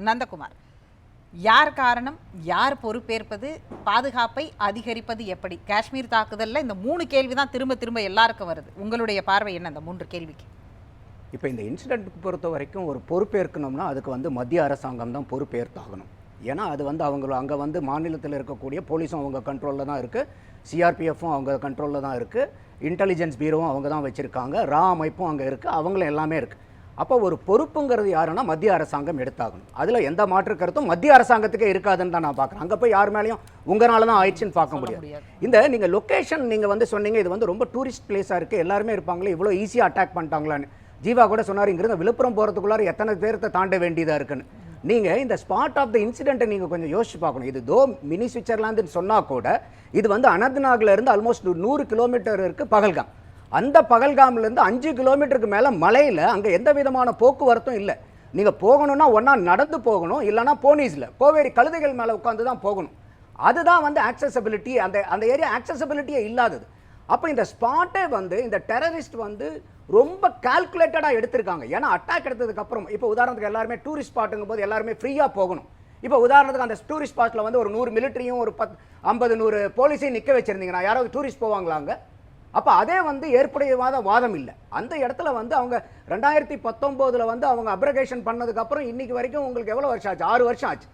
நந்தகுமார், யார் காரணம், யார் பொறுப்பேற்பது, பாதுகாப்பை அதிகரிப்பது எப்படி? காஷ்மீர் தாக்குதலில் இந்த 3 கேள்வி தான் திரும்ப திரும்ப எல்லாருக்கும் வருது. உங்களுடைய பார்வை என்ன அந்த 3 கேள்விக்கு? இப்போ இந்த இன்சிடென்ட்டுக்கு பொறுத்த வரைக்கும் ஒரு பொறுப்பேற்கணும்னா அதுக்கு மத்திய அரசாங்கம் தான் பொறுப்பேற்காகணும். ஏன்னா அது அங்கே மாநிலத்தில் இருக்கக்கூடிய போலீஸும் அவங்க கண்ட்ரோலில் தான் இருக்குது, சிஆர்பிஎஃப்பும் அவங்க கண்ட்ரோலில் தான் இருக்குது, இன்டெலிஜென்ஸ் பீரோவும் அவங்க தான் வச்சுருக்காங்க, ரா அமைப்பும் அங்கே இருக்குது, அவங்களும் எல்லாமே இருக்குது. அப்போ ஒரு பொறுப்புங்கிறது யாருன்னா மத்திய அரசாங்கம் எடுத்தாகணும். அதில் எந்த மாற்று கருத்தும் மத்திய அரசாங்கத்துக்கே இருக்காதுன்னு தான் நான் பார்க்குறேன். அங்கே போய் யார் மேலேயும் உங்களால தான் ஆயிடுச்சுன்னு பார்க்க முடியாது. நீங்கள் லொக்கேஷன் நீங்கள் சொன்னீங்க, இது ரொம்ப டூரிஸ்ட் பிளேஸாக இருக்குது, எல்லாருமே இருப்பாங்களே, இவ்வளோ ஈஸியாக அட்டாக் பண்ணிட்டாங்களான்னு. ஜீவா கூட சொன்னார், இங்கிருந்து விழுப்புரம் போகிறதுக்குள்ளார எத்தனை பேர்த்தை தாண்ட வேண்டியதாக இருக்குன்னு. நீங்கள் இந்த ஸ்பாட் ஆஃப் த இன்சிடென்ட்டை நீங்கள் கொஞ்சம் யோசிச்சு பார்க்கணும். இது மினி சுவிட்சர்லாந்துன்னு சொன்னால் கூட இது அனந்த்நாக்ல இருந்து ஆல்மோஸ்ட் 100 கிலோமீட்டர் இருக்குது பகல்காம். அந்த பகல்காம்லேருந்து 5 கிலோமீட்டருக்கு மேலே மலையில் அங்கே எந்த விதமான போக்குவரத்தும் இல்லை. நீங்கள் போகணும்னா ஒன்றா நடந்து போகணும், இல்லைனா போனீஸில் கோவேரி கழுதைகள் மேலே உட்காந்து தான் போகணும். அதுதான் ஆக்சசபிலிட்டி. அந்த ஏரியா ஆக்சசபிலிட்டியே இல்லாதது. அப்போ இந்த ஸ்பாட்டே இந்த டெரரிஸ்ட் ரொம்ப கால்குலேட்டடாக எடுத்திருக்காங்க. ஏன்னா அட்டாக் எடுத்ததுக்கு அப்புறம் இப்போ உதாரணத்துக்கு எல்லாருமே டூரிஸ்ட் ஸ்பாட்டுங்கும் போது எல்லாருமே ஃப்ரீயாக போகணும். இப்போ உதாரணத்துக்கு அந்த டூரிஸ்ட் ஸ்பாட்டில் ஒரு 100 மிலிட்டரியும் ஒரு 50-100 போலீஸையும் நிற்க வச்சிருந்தீங்கன்னா யாராவது டூரிஸ்ட் போவாங்களாங்க? அப்போ அதே ஏற்புடையவாத வாதம் இல்லை. அந்த இடத்துல அவங்க 2019 அவங்க அப்ரகேஷன் பண்ணதுக்கு அப்புறம் இன்னைக்கு வரைக்கும் உங்களுக்கு எவ்வளோ வருஷம் ஆச்சு? 6 வருஷம் ஆச்சு.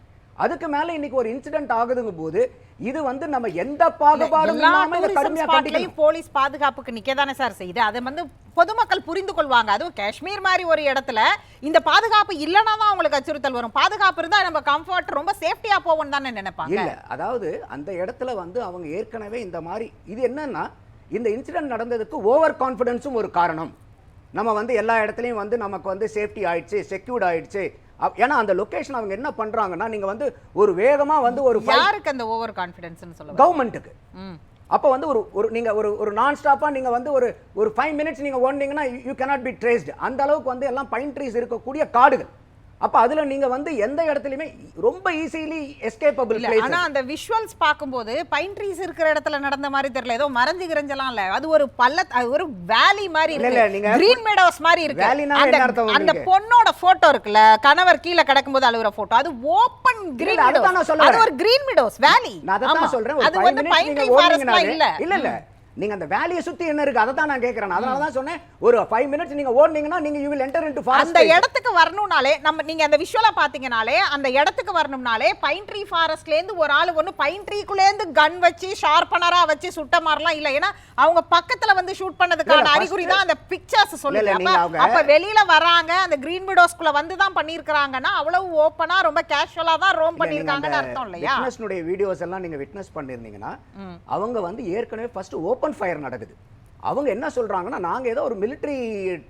அதுக்கு மேல இன்னைக்கு ஒரு இன்சிடென்ட் ஆகுதுங்க போது இது நம்ம எந்த பாகுபாடும் இல்லாம கடுமையா கண்டிக்கணும். போலீஸ் பாதுகாப்புக்கு நிக்கதானே சார் செய்யுது. அதை பொதுமக்கள் புரிந்து கொள்வாங்க. அதுவும் காஷ்மீர் மாதிரி ஒரு இடத்துல இந்த பாதுகாப்பு இல்லைன்னா தான் அவங்களுக்கு அச்சுறுத்தல் வரும். பாதுகாப்பு இருந்தா நம்ம கம்ஃபர்ட் ரொம்ப சேஃப்டியா போவோம்னு தானே நினைப்பாங்க. இல்ல, அதாவது அந்த இடத்துல அவங்க ஏற்கனவே இந்த மாதிரி இது என்னன்னா இந்த இன்சிடென்ட் நடந்ததுக்கு ஓவர் கான்ஃபிடன்ஸும் ஒரு காரணம். நம்ம எல்லா இடத்துலையும் நமக்கு சேஃப்டி ஆயிடுச்சு, செக்யூர்ட் ஆயிடுச்சு. ஏன்னா அந்த லொகேஷன் அவங்க என்ன பண்றாங்கன்னா நீங்க ஒரு வேகமா ஒரு யாருக்கு அந்த ஓவர் கான்ஃபிடன்ஸ்னு சொல்லுங்க? கவர்மெண்ட்டுக்கு. அப்போ ஒரு நீங்க ஒரு நான் ஸ்டாப்பா நீங்க ஒரு 5 மினிட்ஸ் நீங்க ஓடுனீங்கன்னா யூ cannot be traced. அந்த அளவுக்கு எல்லாம் பைன் ட்ரீஸ் இருக்கக்கூடிய காடுகள். அப்ப அதுல நீங்க எந்த இடத்துலயுமே ரொம்ப ஈஸிலி எஸ்கேப்பபிள் பிளேஸ். ஆனா அந்த விஷுவல்ஸ் பாக்கும்போது பைன் ட்ரீஸ் இருக்கிற இடத்துல நடந்த மாதிரி தெரியல. ஏதோ மரஞ்சு கிரஞ்சலாம் இல்ல, அது ஒரு ஒரு வேலி மாதிரி இருக்கு, கிரீன் மீடோஸ் மாதிரி இருக்கு. அந்த பொண்ணோட போட்டோ இருக்குல்ல, கணவர் கீழ கிடக்கும்போது அழுகுற போட்டோ, அது ஓபன் கிரீன் மீடோஸ். அது ஒரு கிரீன் மீடோஸ் வேலி. நான் அதான் சொல்றேன். அது பைன் ட்ரீ ஃபாரஸ்ட் இல்ல. இல்ல நீங்க அந்த வேலியை சுத்தி என்ன இருக்கு அதை தான் நான் கேக்குறேன். அதனால தான் சொன்னேன் ஒரு 5 மினிட்ஸ் நீங்க ஓடுனீங்கன்னா நீங்க you will enter into forest. அந்த இடத்துக்கு வரணும்னாலே நீங்க அந்த விஷுவலா பாத்தீங்கனாலே அந்த இடத்துக்கு வரணும்னாலே பைன் ட்ரீ ஃபாரஸ்ட்ல இருந்து ஒரு ஆளு பைன் ட்ரீக்குள்ள இருந்து கன் வச்சு ஷார்ப்பனரா வச்சு சுட்ட மாதிரிலாம் இல்ல. ஏன்னா அவங்க பக்கத்துல ஷூட் பண்ணதுக்கான அறிகுறி தான் அந்த பிக்சர்ஸ் சொல்லுது. அப்ப வெளியில வராங்க, அந்த கிரீன் விடோஸ்க்குள்ள தான் பண்ணிருக்காங்கன்னா அவ்வளவு ஓபனா ரொம்ப கேஷுவலா தான் ரோம் பண்ணிருக்காங்கன்னு அர்த்தம் இல்லையா? விட்னஸ்னுடைய வீடியோஸ் எல்லாம் நீங்க விட்னஸ் பண்ணிருந்தீங்கன்னா அவங்க ஏற்கனவே ஃபர்ஸ்ட் ஓபன் ஃபயர் நடக்குது. அவங்க என்ன சொல்றாங்கன்னா நாங்க ஏதோ ஒரு மிலிட்டரி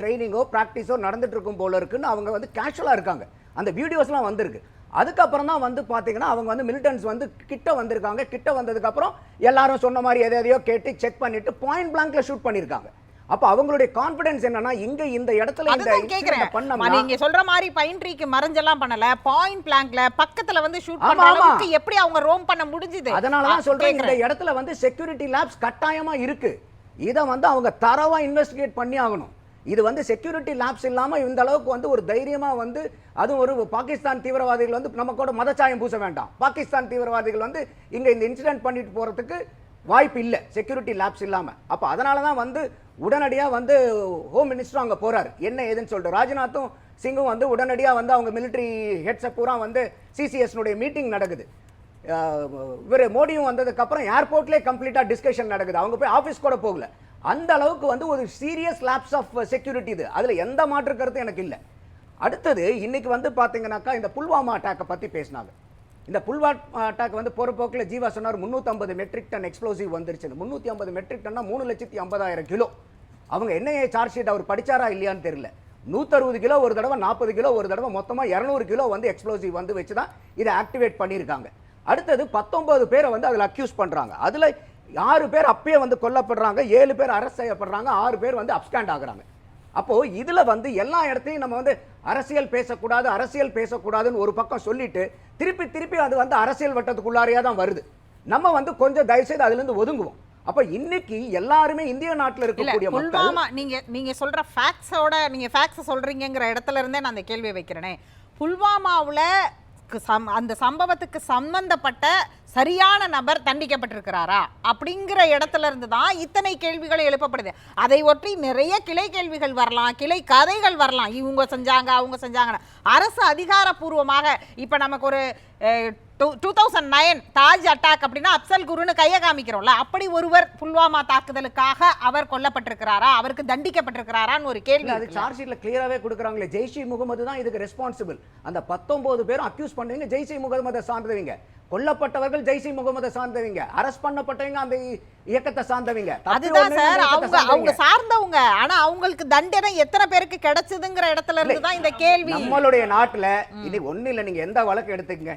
ட்ரைனிங்கோ பிராக்டிஸோ நடந்துட்டு இருக்கும் போல இருக்குன்னு அவங்க கேஷுவலா இருக்காங்க. அந்த வீடியோஸ்லாம் வந்திருக்கு. அதுக்கப்புறம் தான் பாத்தீங்கன்னா அவங்க மிலிட்டன்ஸ் கிட்ட வந்திருக்காங்க. கிட்ட வந்ததுக்கு அப்புறம் எல்லாரும் சொன்ன மாதிரி எதையோ கேட்டு செக் பண்ணிட்டு பாயிண்ட் பிளாங்க்ல ஷூட் பண்ணிருக்காங்க. அப்ப அவங்களுடைய கான்ஃபிடன்ஸ் என்னன்னா இங்க இந்த இடத்துல இந்த பண்ணமா நீங்க சொல்ற மாதிரி பைன் ட்ரீக்கு மரஞ்செல்லாம் பண்ணல, பாயிண்ட் பிளாங்க்ல பக்கத்துல ஷூட் பண்ற அளவுக்கு எப்படி அவங்க ரோம் பண்ண முடிஞ்சது? அதனால தான் சொல்றேன் இந்த இடத்துல செக்யூரிட்டி லேப்ஸ் கட்டாயமா இருக்கு. இத அவங்க தரவா இன்வெஸ்டிகேட் பண்ணி ஆகணும். இது செக்யூரிட்டி லேப்ஸ் இல்லாம இந்த அளவுக்கு ஒரு தைரியமா அது ஒரு பாகிஸ்தான் தீவிரவாதிகள் நம்ம கூட மதச்சாயம் பூச வேண்டாம். பாகிஸ்தான் தீவிரவாதிகள் இங்க இந்த இன்சிடென்ட் பண்ணிட்டு போறதுக்கு வாய்ப்பு இல்லை செக்யூரிட்டி லேப்ஸ் இல்லாம. அப்ப அதனால தான் உடனடியா ஹோம் மினிஸ்டர் அங்க போறாரு என்ன ஏதுன்னு சொல்லிட்டு. ராஜ்நாத்தும் சிங்கும் உடனடியா அவங்க மிலிட்டரி ஹெட்ஸ் பூரா சிசிஎஸ் மீட்டிங் நடக்குது. இவர் மோடியும் வந்ததுக்கு அப்புறம் ஏர்போர்ட்லயே கம்ப்ளீட்டா டிஸ்கஷன் நடக்குது. அவங்க போய் ஆபீஸ் கூட போகல. அந்த அளவுக்கு ஒரு சீரியஸ் லேப்ஸ் ஆஃப் செக்யூரிட்டி இது. அதுல எந்த மாற்று கருத்து எனக்கு இல்லை. அடுத்தது இன்னைக்கு பாத்தீங்கன்னாக்கா இந்த புல்வாமா அட்டாக்கை பத்தி பேசினாங்க. இந்த புல்வாமா அட்டாக் போற போக்குல ஜீவா சொன்னார் 350 மெட்ரிக் டன் எக்ஸ்ப்ளோசிவ் வந்துருச்சு. 350 மெட்ரிக் டன்னா 3,50,000 கிலோ. அவங்க என்ன சார்ஜ் ஷீட் அவர் படிச்சாரா இல்லையான்னு தெரியல. 160 கிலோ ஒரு தடவை, 40 கிலோ ஒரு தடவை, மொத்தமா 200 கிலோ எக்ஸ்ப்ளோசிவ் வச்சுதான் இதை ஆக்டிவேட் பண்ணியிருக்காங்க. அடுத்தது 19 பேரை அதுல அக்யூஸ் பண்றாங்க. அதுல 6 பேர் அப்பயே கொல்லப்படுறாங்க, 7 பேர் அரெஸ்ட் செய்யப்படுறாங்க, 6 பேர் அப்ஸ்காண்ட் ஆகுறாங்க. அப்போ இதுல எல்லா இடத்தையும் நம்ம அரசியல் பேசக்கூடாதுன்னு ஒரு பக்கம் சொல்லிட்டு திருப்பி அது அரசியல் வட்டத்துக்குள்ளாரையா தான் வருது. நம்ம கொஞ்சம் தயவு செய்து அதுல இருந்து ஒதுங்குவோம். அப்ப இன்னைக்கு எல்லாருமே இந்திய நாட்டுல இருக்கக்கூடிய மக்கள் நீங்க சொல்ற ஃபேக்ட்ஸோட நீங்க ஃபேக்ட்ஸ் சொல்றீங்கங்கிற இடத்துல இருந்தே நான் அந்த கேள்வியை வைக்கிறேனே. புல்வாமாவுல அந்த சம்பவத்துக்கு சம்பந்தப்பட்ட சரியான நபர் தண்டிக்கப்பட்டிருக்கிறாரா அப்படிங்கிற இடத்துல இருந்து தான் இத்தனை கேள்விகள் எழுப்பப்படுது. அதை ஒற்றி நிறைய கிளை கேள்விகள் வரலாம், கிளை கதைகள் வரலாம். இவங்க செஞ்சாங்க, அவங்க செஞ்சாங்க. அரசு அதிகாரப்பூர்வமாக இப்ப நமக்கு ஒரு 2009 தாஜ் அட்டாக் அப்படின்னா அப்சல் குருன்னு கையை காமிக்கிறோம்ல, அப்படி ஒருவர் புல்வாமா தாக்குதலுக்காக அவர் கொல்லப்பட்டிருக்கிறாரா, அவருக்கு தண்டிக்கப்பட்டிருக்கிறாரான்னு ஒரு கேள்வி. அது சார்ஜ் ஷீட்ல கிளியராவே கொடுக்குறாங்களே, ஜெய்ஷ் இ முகமது தான் இதுக்கு ரெஸ்பான்சிபிள். அந்த 19 பேரும் அக்யூஸ் பண்ணுவீங்க ஜெய்ஷ் இ முகமதை சார்ந்தவங்க, கொல்லப்பட்டவர்கள் ஜெய்ஷ் இ முகமதை சார்ந்தவங்க, அரெஸ்ட் பண்ணப்பட்டவங்க அந்த இயக்கத்தை சார்ந்தவங்க. அதுதான் சார், அவங்க சார்ந்தவங்க. ஆனா அவங்களுக்கு தண்டனை எத்தனை பேருக்கு கிடைச்சதுங்கிற இடத்துல இருந்து தான் இந்த கேள்வி. நம்மளுடைய நாட்டுல இது ஒண்ணு இல்ல, நீங்க எந்த வழக்கு எடுத்துக்கங்க,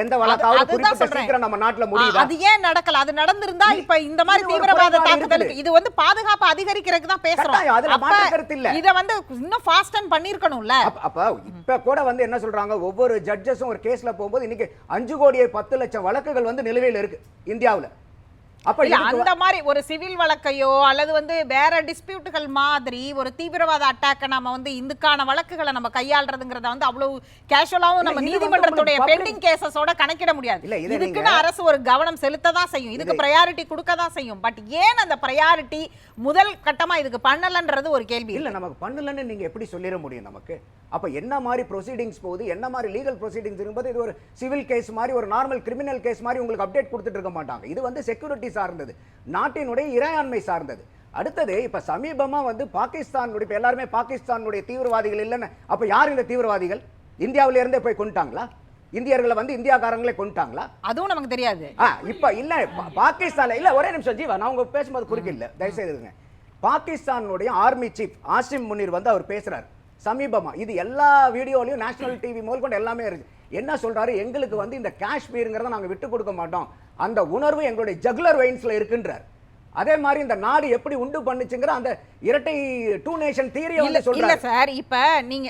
எந்த வழக்காவது குறிப்பிட்ட சீக்கிரம் நம்ம நாட்டுல முடியுதா? அது ஏன் நடக்கல? அது நடந்திருந்தா இப்ப இந்த மாதிரி தீவிரவாத தாக்குதலுக்கு இது வந்து பாதுகாப்பு அதிகரிக்கிறதுக்கு தான் பேசுறோம். அதுல மாற்று கருத்து இல்ல. இத வந்து இன்னும் ஃபாஸ்டன் பண்ணிருக்கணும்ல. அப்ப இப்ப கூட வந்து என்ன சொல்றாங்க, ஒவ்வொரு ஜட்ஜஸும் ஒரு கேஸ்ல போகும்போது இன்னைக்கு 5 கோடியே 10 லட்சம் வழக்குகள் வந்து நிலுவையில் இருக்கு இந்தியாவுல. அப்ப அந்த மாதிரி ஒரு சிவில் வழக்கையோ அல்லது வந்து வேற டிஸ்பியூட்டுகள் மாதிரி ஒரு தீவிரவாத அட்டாக்க நம்ம வந்து இதுக்கான வழக்குகளை நம்ம கையாளுறதுங்கிறத வந்து அவ்வளவு கேஷுவலாவும் நம்ம நீதிமன்றத்துடைய பெண்டிங் கேசஸோட கணக்கிட முடியாது. இதுக்குன்னு அரசு ஒரு கவனம் செலுத்த தான் செய்யும், இதுக்கு பிரையாரிட்டி கொடுக்க தான் செய்யும். பட் ஏன் அந்த பிரையாரிட்டி முதல் கட்டமா இதுக்கு பண்ணலன்றது ஒரு கேள்வி. இல்ல, நமக்கு பண்ணலன்னு நீங்க எப்படி சொல்லிட முடியும் நமக்கு? அப்ப என்ன மாதிரி ப்ரொசீடிங்ஸ் போகுது, என்ன மாதிரி லீகல் ப்ரொசீடிங்ஸ் இருக்கும்போது இது ஒரு சிவில் கேஸ் மாதிரி, ஒரு நார்மல் கிரிமினல் கேஸ் மாதிரி உங்களுக்கு அப்டேட் கொடுத்துட்டு இருக்க மாட்டாங்க. இது வந்து செக்யூரிட்டி சார்ந்தது, நாட்டினுடைய இறையாண்மை சார்ந்தது. அடுத்தது இப்ப சமீபமா வந்து பாகிஸ்தானுடைய, இப்ப எல்லாருமே பாகிஸ்தானுடைய தீவிரவாதிகள் இல்லைன்னு, அப்ப யார் இந்த தீவிரவாதிகள்? இந்தியாவில இருந்தே போய் கொண்டுட்டாங்களா? இந்தியர்களை வந்து இந்தியாக்காரங்களே கொண்டுட்டாங்களா? அதுவும் நமக்கு தெரியாது. இப்ப இல்ல பாகிஸ்தான்ல இல்ல, ஒரே நிமிஷம் ஜீவா, நான் உங்க பேசும்போது குறுக்கில்ல, தயவுசெய்து. பாகிஸ்தானுடைய ஆர்மி சீஃப் ஆசிம் முனீர் வந்து அவர் பேசுறாரு சமீபமா, இது எல்லா வீடியோலையும் நேஷனல் டிவி முதல் கொண்டு எல்லாமே இருக்கு. என்ன சொல்றாரு, எங்களுக்கு வந்து இந்த காஷ்மீருங்கிறத நாங்க விட்டு கொடுக்க மாட்டோம், அந்த உணர்வு எங்களுடைய ஜகுலர் வெயின்ஸ்ல இருக்குன்றார். அதே மாதிரி இந்த நாடு எப்படி உண்டு பண்ணுச்சுங்கிற அந்த இரட்டை டூ நேஷன் தியரியை வந்து சொல்றாரு. இல்ல சார், இப்ப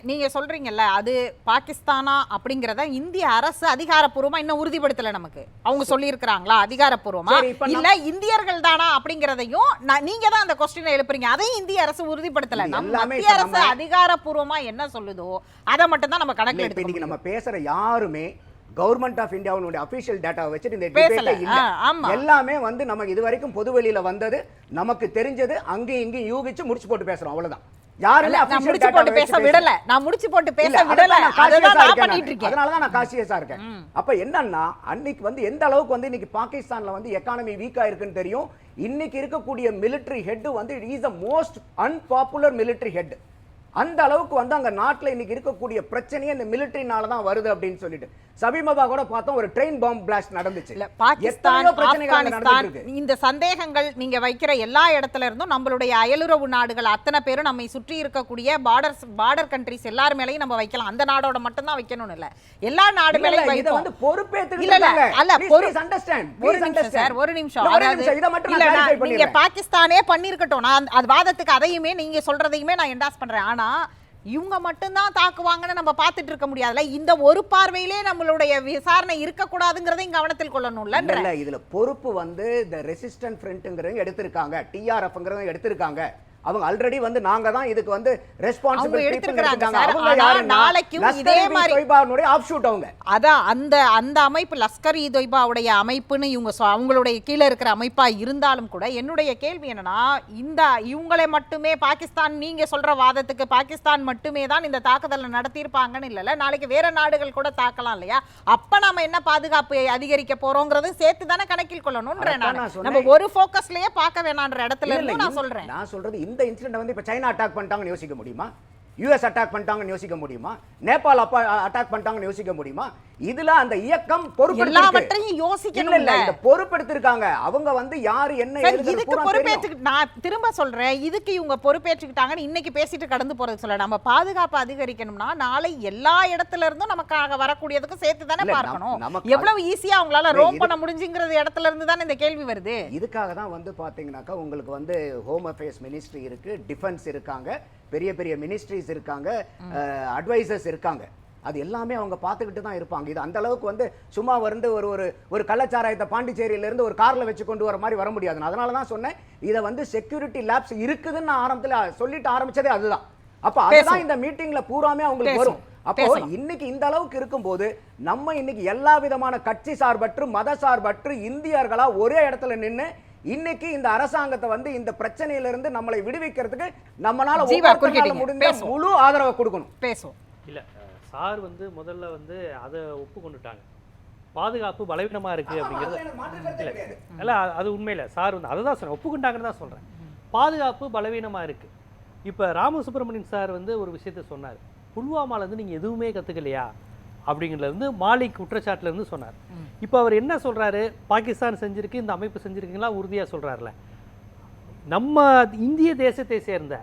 நீங்க சொல்றீங்கல்ல அது பாகிஸ்தானா அப்படிங்கறத இந்திய அரசு அதிகாரப்பூர்வமா இன்னும் உறுதிப்படுத்தல. நமக்கு அவங்க சொல்லி இருக்கிறாங்களா அதிகாரப்பூர்வமா, இல்ல இந்தியர்கள் தானா அப்படிங்கறதையும் நீங்க தான் அந்த क्वेश्चन எழுப்புறீங்க, அதையும் இந்திய அரசு உறுதிப்படுத்தல. மத்திய அரசு அதிகாரப்பூர்வமா என்ன சொல்லுதோ அதை மட்டும் தான் நம்ம கணக்கில் எடுத்துக்கணும். நம்ம பேசுற யாருமே கவர்மெண்ட் ஆஃப் இந்தியாவுடைய அபிஷியல் டேட்டா வச்சிட்டு இந்த டிபேட்டே இல்ல. எல்லாமே வந்து நமக்கு இதுவரைக்கும் பொதுவெளியில வந்தது, நமக்கு தெரிஞ்சது, அங்கேயும் இங்கேயும் யூகிச்சு முடிச்சு போட்டு பேசுறோம், அவ்வளவுதான். யாருமே நான் முடிச்சு போட்டு பேச விடல, நான் முடிச்சு போட்டு பேச விடல, அதுதான் நான் பண்ணிட்டு இருக்கேன். அதனால தான் நான் காஷியஸா இருக்கேன். அப்ப என்னன்னா, அன்னைக்கு வந்து எந்த அளவுக்கு வந்து இன்னைக்கு பாகிஸ்தான்ல வந்து எக்கானமி வீக்கா இருக்குன்னு தெரியும். இன்னைக்கு இருக்கக்கூடிய மிலிட்டரி ஹெட் வந்து it is the most unpopular military head. அந்த அளவுக்கு வந்து அங்க நாட்டுல இன்னைக்கு இருக்கக்கூடிய பிரச்சனையே இந்த மிலிட்டரினால தான் வருது அப்படின்னு சொல்லிட்டு சமீபமா கூட பார்த்தோம், ஒரு ட்ரெயின் பாம்பு பிளாஸ்ட் நடந்துச்சு. பாகிஸ்தான், ஆப்கானிஸ்தான், இந்த சந்தேகங்கள் நீங்க வைக்கிற எல்லா இடத்துல இருந்தும் நம்மளுடைய அயலுறவு நாடுகள் அத்தனை பேரும் நம்மை சுற்றி இருக்கக்கூடிய பார்டர் கண்ட்ரிஸ் எல்லார் மேலயும் நம்ம வைக்கலாம். அந்த நாடோட மட்டும் தான் வைக்கணும்னு இல்ல, எல்லா நாடு மேலயும் வைப்போம். இத வந்து பொறுப்பேத்துக்கிட்டாங்க. அல்ல, ஒரு நிமிஷம். நீங்க பாகிஸ்தானே பண்ணிருக்கட்டும், நான் அது வாதத்துக்கு அதையுமே நீங்க சொல்றதையுமே நான் என்டாஸ் பண்றேன். ஆனா இவங்க மட்டும்தான் தாக்குவாங்கன்னு நம்ம பார்த்துட்டு இருக்க முடியாதுல்ல. இந்த ஒரு பார்வையிலே நம்மளுடைய விசாரணை இருக்கக்கூடாதுங்கிறதையும் கவனத்தில் கொள்ளணும்ல. இதுல பொறுப்பு வந்து இந்த ரெசிஸ்டன்ட் ஃப்ரண்ட்ங்கிறவங்க எடுத்திருக்காங்க, டிஆர்எஃப்ங்கிறவங்க எடுத்திருக்காங்க. அவங்க ஆல்ரெடி வந்து நாங்க தான் இதுக்கு வந்து ரெஸ்பான்சிபிள் எடுத்துக்கிறாங்க. நாளைக்கு இதே மாதிரி தொய்பாவுடைய ஆஃப்ஷூட் அவங்க. அதான் அந்த அமைப்பு லஷ்கர் இ தொய்பாவுடைய அமைப்புன்னு இவங்க அவங்களுடைய கீழே இருக்கிற அமைப்பா இருந்தாலும் கூட என்னுடைய கேள்வி என்னன்னா, இந்த இவங்களை மட்டுமே பாகிஸ்தான், நீங்க சொல்ற வாதத்துக்கு பாகிஸ்தான் மட்டுமே தான் இந்த தாக்குதலை நடத்தியிருப்பாங்கன்னு இல்லைல்ல, நாளைக்கு வேற நாடுகள் கூட தாக்கலாம் இல்லையா? அப்ப நாம என்ன பாதுகாப்பு அதிகரிக்க போறோங்கிறது சேர்த்து தானே கணக்கில் கொள்ளணும்ன்ற நம்ம ஒரு போக்கஸ்லயே பார்க்க வேணான்ற இடத்துல இருந்து நான் சொல்றேன். நான் சொல்றது இந்த இன்சிடென்ட் வந்து இப்ப சைனா அட்டாக் பண்ணிட்டாங்கன்னு யோசிக்க முடியுமா? யுஎஸ் அட்டாக் பண்ணிட்டாங்கன்னு யோசிக்க முடியுமா? நேபாள் அட்டாக் பண்ணிட்டாங்கன்னு யோசிக்க முடியுமா? இதுல அந்த இயக்கம் எல்லாவற்றையும் யோசிக்கணும். இல்ல, இந்த பொறுப்பெடுத்திருக்காங்க. அவங்க வந்து யாரு என்ன இதுக்கு பொறுப்பேற்று, நான் திரும்ப சொல்றேன், இதுக்கு இவங்க பொறுப்பேற்றுக்கிட்டாங்கன்னு இன்னைக்கு பேசிட்டு கடந்து போறது சொல்ல. நம்ம பாதுகாப்பு அதிகரிக்கணும்னா நாளை எல்லா இடத்துல இருந்தும் நமக்காக வரக்கூடியதுக்கு சேர்த்து தானே பார்க்கணும். எவ்வளவு ஈஸியா அவங்களால ரோம் பண்ண முடிஞ்சுங்கிறது இடத்துல இருந்து தானே இந்த கேள்வி வருது. இதுக்காக தான் வந்து பாத்தீங்கன்னாக்கா உங்களுக்கு வந்து ஹோம் அஃபேர்ஸ் மினிஸ்ட்ரி இருக்கு, டிஃபென்ஸ் இருக்காங்க, பெரிய பெரிய மினிஸ்ட்ரிஸ் இருக்காங்க, அட்வைசர்ஸ் இருக்காங்க. அது எல்லாமே அவங்க பார்த்துக்கிட்டு தான் இருப்பாங்க. இது அந்த அளவுக்கு வந்து சும்மா வந்து ஒரு கள்ளச்சாராயத்தை பாண்டிச்சேரியில இருந்து ஒரு கார்ல வச்சு கொண்டு வர மாதிரி வர முடியாது. அதனால தான் சொன்னேன், இதை வந்து செக்யூரிட்டி லேப்ஸ் இருக்குதுன்னு ஆரம்பத்தில் சொல்லிட்டு ஆரம்பிச்சதே அதுதான். அப்ப அதுதான் இந்த மீட்டிங்ல பூராமே அவங்களுக்கு வரும். அப்போ பேசலாம். இன்னைக்கு இந்த அளவுக்கு இருக்கும்போது நம்ம இன்னைக்கு எல்லா விதமான கட்சி சார்பற்று மத சார்பற்று இந்தியர்களா ஒரே இடத்துல நின்னு இன்னைக்கு இந்த அரசாங்கத்தை வந்து இந்த பிரச்சனையில இருந்து நம்மளை விடுவிக்கிறதுக்கு நம்மளால ஜீவா, ஒவ்வொருத்தரால குறுக்கிட்டீங்க. முடிஞ்ச பேசுவோம். முழு ஆதரவை கொடுக்கணும். பேசுவோம். இல்ல சார் வந்து முதல்ல வந்து அதை ஒப்புக்கொண்டுட்டாங்க. பாதுகாப்பு பலவீனமா இருக்கு அப்படிங்கிறது இல்ல, அது உண்மையில சார் வந்து அதை தான் சொல்றேன், ஒப்புக்கொண்டாங்கன்னு தான் சொல்றேன். பாதுகாப்பு பலவீனமா இருக்கு. இப்ப ராமசுப்ரமணியன் சார் வந்து ஒரு விஷயத்த சொன்னார், புல்வாமால இருந்து நீங்க எதுவுமே கத்துக்கலையா அப்படிங்கிறதுல இருந்து மாலிக் குற்றச்சாட்டுல இருந்து சொன்னார். இப்போ அவர் என்ன சொல்றாரு, பாகிஸ்தான் செஞ்சிருக்கு, இந்த அமைப்பு செஞ்சிருக்கீங்களா உறுதியா சொல்றாருல. நம்ம இந்திய தேசத்தை சேர்ந்த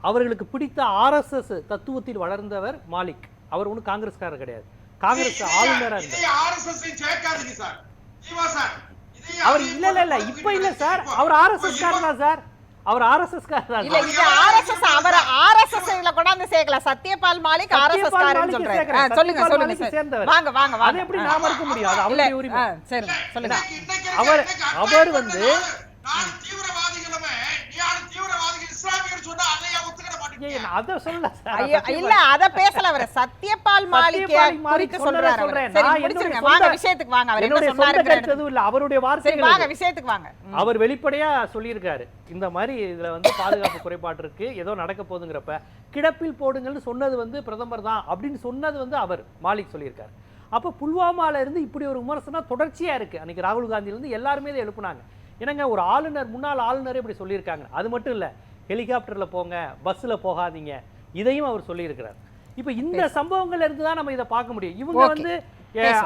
அவர்களுக்கு பிடித்த RSS தத்துவத்தில் வளர்ந்தவர் மாலிக். அவர் ஒன்றும் காங்கிரஸ்காரர் கிடையாது, காங்கிரஸ் ஆளுநரா இருந்தார். அவர் இல்ல இப்ப இல்ல சார், அவர் RSS காரர் தான் சார், அவர் RSS காரர் இல்ல இது RSS அவர் RSS ல கொண்டாந்து சேர்க்கல. சத்யபால் மாலிக் RSS காரன்னு சொல்றாரு. சொல்லுங்க சொல்லுங்க சார். வாங்க வாங்க வாங்க. அது எப்படி நாம இருக்க முடியும்? அது அவருடைய உரிமை. சரி சொல்லுங்க. அவர் வந்து அத சொல்ல இல்ல அத பேசல அவர். சத்யபால் மாலிக் குறித்து சொல்றாரு. சரி முடிச்சிருங்க, வாங்க விஷயத்துக்கு வாங்க. அவர் என்ன சொன்னாருங்கிறது இல்ல, அவருடைய வார்த்தைகள். வாங்க விஷயத்துக்கு வாங்க. அவர் வெளிப்படையா சொல்லியிருக்காரு, இந்த மாதிரி இதுல வந்து பாதுகாப்பு குறைபாடு இருக்கு, ஏதோ நடக்க போகுதுங்கிறப்ப கிடப்பில் போடுங்கள்னு சொன்னது வந்து பிரதமர் தான் அப்படின்னு சொன்னது வந்து அவர் மாலிக் சொல்லியிருக்காரு. அப்ப புல்வாமால இருந்து இப்படி ஒரு விமர்சனம் தொடர்ச்சியா இருக்கு. அன்னைக்கு ராகுல் காந்தில இருந்து எல்லாருமே இதை எழுப்புனாங்க. என்னங்க ஒரு ஆளுநர், முன்னாள் ஆளுநரே இப்படி சொல்லியிருக்காங்க. அது மட்டும் இல்ல, ஹெலிகாப்டர்ல போங்க, பஸ்ல போகாதீங்க, இதையும் அவர் சொல்லியிருக்கிறார். இப்ப இந்த சம்பவங்கள்ல இருந்து தான் நம்ம இதை பார்க்க முடியும். இவங்க வந்து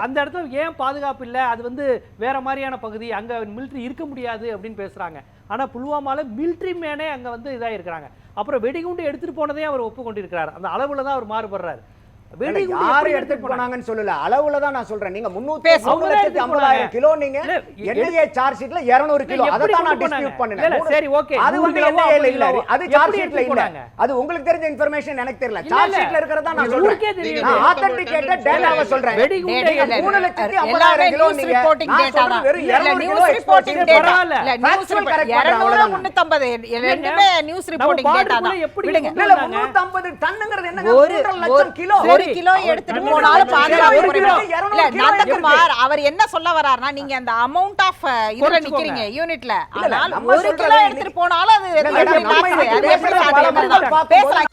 அந்த இடத்துல ஏன் பாதுகாப்பு இல்ல, அது வந்து வேற மாதிரியான பகுதி, அங்க மிலிட்டரி இருக்க முடியாது அப்படின்னு பேசுறாங்க. ஆனா புல்வாமால மிலிட்டரி மேனே அங்க வந்து இதா இருக்கிறாங்க. அப்புறம் வெடிகுண்டு எடுத்துட்டு போனதே அவர் ஒப்புக்கொண்டிருக்கிறார். அந்த அளவுல தான் அவர் மாறுபடுறாரு. யாரு எடுத்துட்டு போனாங்கன்னு சொல்லல, அளவுல தான் நான் சொல்றேன். நீங்க 350,000 கிலோ, நீங்க என்ஐஏ சார்ஜ் ஷீட்ல 200 கிலோ, அத தான் நான் டிஸ்பியூட் பண்ணேன். சரி ஓகே, அது வந்து என்ஐஏ ல இல்ல, அது சார்ஜ் ஷீட்ல இல்ல. அது உங்களுக்கு தெரிஞ்ச இன்ஃபர்மேஷன் எனக்கு தெரியல. சார்ஜ் ஷீட்ல இருக்கறத நான் சொல்றேன். நான் ஆத்தென்டிகேட்டட் டேட்டாவை சொல்றேன். 350,000 கிலோ நீங்க ரிப்போர்ட்டிங் டேட்டா தான். நியூஸ் ரிப்போர்ட்டிங் டேட்டா இல்ல, நியூஸ் கரெக்ட் பண்றேன். 350 ரெண்டுமே நியூஸ் ரிப்போர்ட்டிங் டேட்டா தான். விடுங்க. இல்ல 350 டன்ங்கிறது என்னங்க? 1 லட்சம் கிலோ. 1 கிலோ எடுத்துட்டு போனாலும் பாதுகாப்பு குறைபாடு இல்ல. நந்தகுமார் அவர் என்ன சொல்ல வராருன்னா, நீங்க அந்த அமௌண்ட் ஆஃப் இதுல நிக்கிறீங்க யூனிட்ல, ஆனால் 1 கிலோ எடுத்துட்டு போனாலும் அது எப்படி சாத்தியம்? பேசலாம்.